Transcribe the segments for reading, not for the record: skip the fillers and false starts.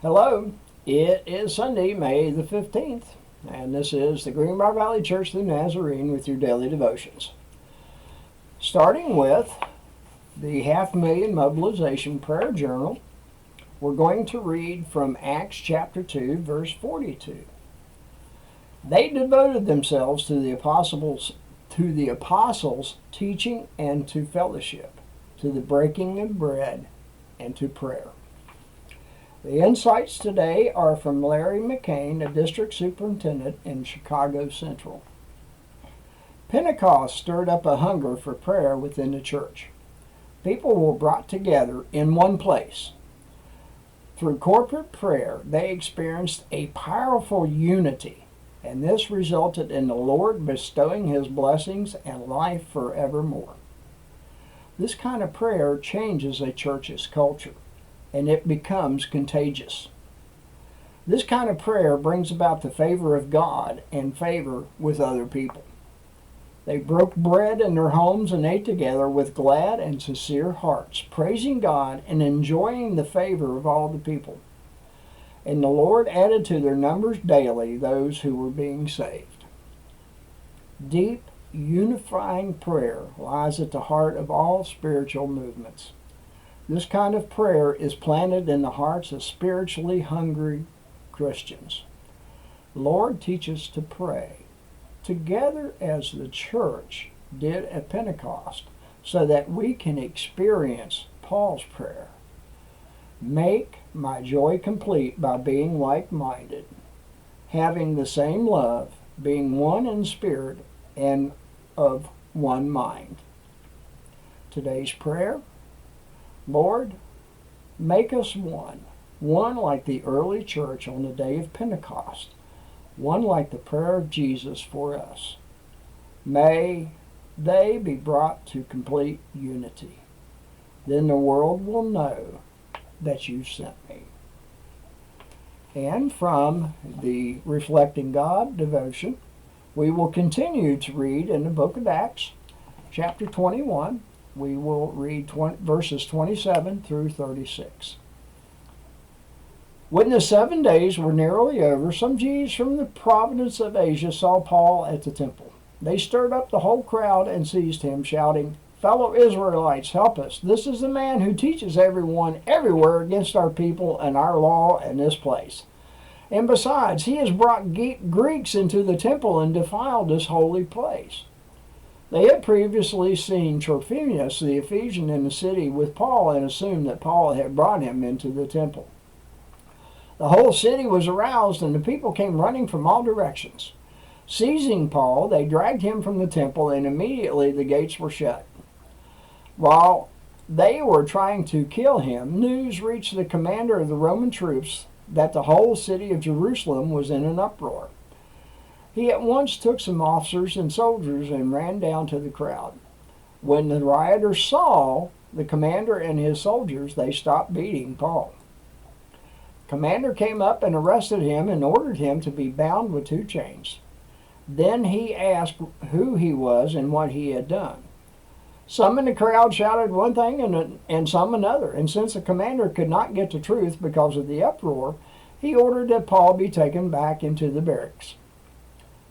Hello, it is Sunday, May the 15th, and this is the Greenbrier Valley Church of the Nazarene with your daily devotions. Starting with the $500,000 Mobilization Prayer Journal, we're going to read from Acts chapter 2, verse 42. They devoted themselves to the apostles' teaching and to fellowship, to the breaking of bread and to prayer. The insights today are from Larry McCain, a district superintendent in Chicago Central. Pentecost stirred up a hunger for prayer within the church. People were brought together in one place. Through corporate prayer, they experienced a powerful unity, and this resulted in the Lord bestowing His blessings and life forevermore. This kind of prayer changes a church's culture, and it becomes contagious. This kind of prayer brings about the favor of God and favor with other people. They broke bread in their homes and ate together with glad and sincere hearts, praising God and enjoying the favor of all the people. And the Lord added to their numbers daily those who were being saved. Deep, unifying prayer lies at the heart of all spiritual movements. This kind of prayer is planted in the hearts of spiritually hungry Christians. Lord, teach us to pray together as the church did at Pentecost, so that we can experience Paul's prayer. Make my joy complete by being like-minded, having the same love, being one in spirit and of one mind. Today's prayer: Lord, make us one like the early church on the day of Pentecost, one like the prayer of Jesus for us. May they be brought to complete unity. Then the world will know that you sent me. And from the Reflecting God devotion, we will continue to read in the book of Acts, chapter 21. We will read verses 27 through 36. When the 7 days were nearly over, some Jews from the province of Asia saw Paul at the temple. They stirred up the whole crowd and seized him, shouting, "Fellow Israelites, help us. This is the man who teaches everyone everywhere against our people and our law in this place. And besides, he has brought Greeks into the temple and defiled this holy place." They had previously seen Trophimus the Ephesian in the city with Paul and assumed that Paul had brought him into the temple. The whole city was aroused, and the people came running from all directions. Seizing Paul, they dragged him from the temple, and immediately the gates were shut. While they were trying to kill him, news reached the commander of the Roman troops that the whole city of Jerusalem was in an uproar. He at once took some officers and soldiers and ran down to the crowd. When the rioters saw the commander and his soldiers, they stopped beating Paul. The commander came up and arrested him and ordered him to be bound with 2 chains. Then he asked who he was and what he had done. Some in the crowd shouted one thing and some another, and since the commander could not get the truth because of the uproar, he ordered that Paul be taken back into the barracks.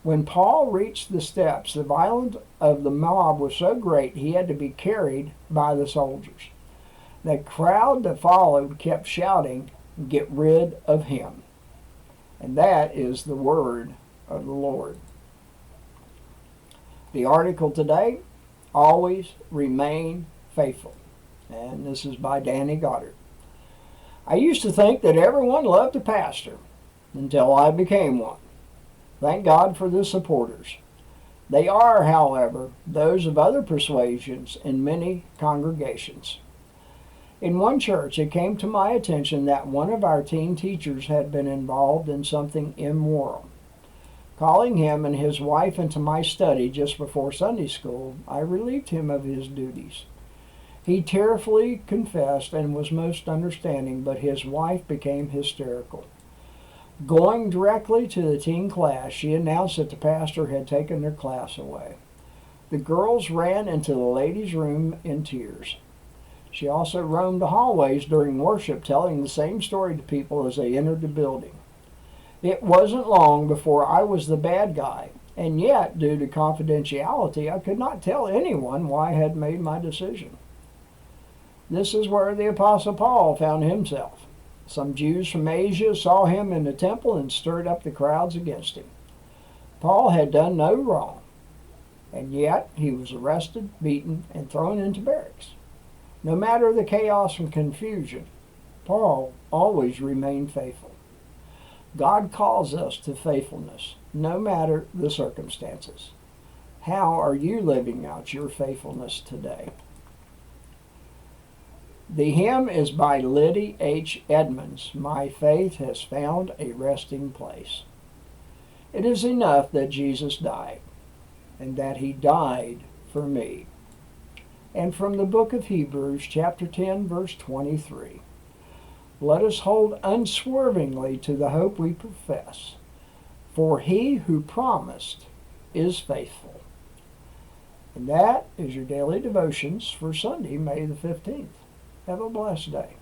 When Paul reached the steps, the violence of the mob was so great he had to be carried by the soldiers. The crowd that followed kept shouting, "Get rid of him." And that is the word of the Lord. The article today: Always Remain Faithful. And this is by Danny Goddard. I used to think that everyone loved a pastor until I became one. Thank God for the supporters. They are, however, those of other persuasions in many congregations. In one church, it came to my attention that one of our teen teachers had been involved in something immoral. Calling him and his wife into my study just before Sunday school, I relieved him of his duties. He tearfully confessed and was most understanding, but his wife became hysterical. Going directly to the teen class, she announced that the pastor had taken their class away. The girls ran into the ladies' room in tears. She also roamed the hallways during worship, telling the same story to people as they entered the building. It wasn't long before I was the bad guy, and yet, due to confidentiality, I could not tell anyone why I had made my decision. This is where the Apostle Paul found himself. Some Jews from Asia saw him in the temple and stirred up the crowds against him. Paul had done no wrong, and yet he was arrested, beaten, and thrown into barracks. No matter the chaos and confusion, Paul always remained faithful. God calls us to faithfulness, no matter the circumstances. How are you living out your faithfulness today? The hymn is by Liddy H. Edmonds. My faith has found a resting place. It is enough that Jesus died, and that he died for me. And from the book of Hebrews, chapter 10, verse 23. Let us hold unswervingly to the hope we profess, for he who promised is faithful. And that is your daily devotions for Sunday, May the 15th. Have a blessed day.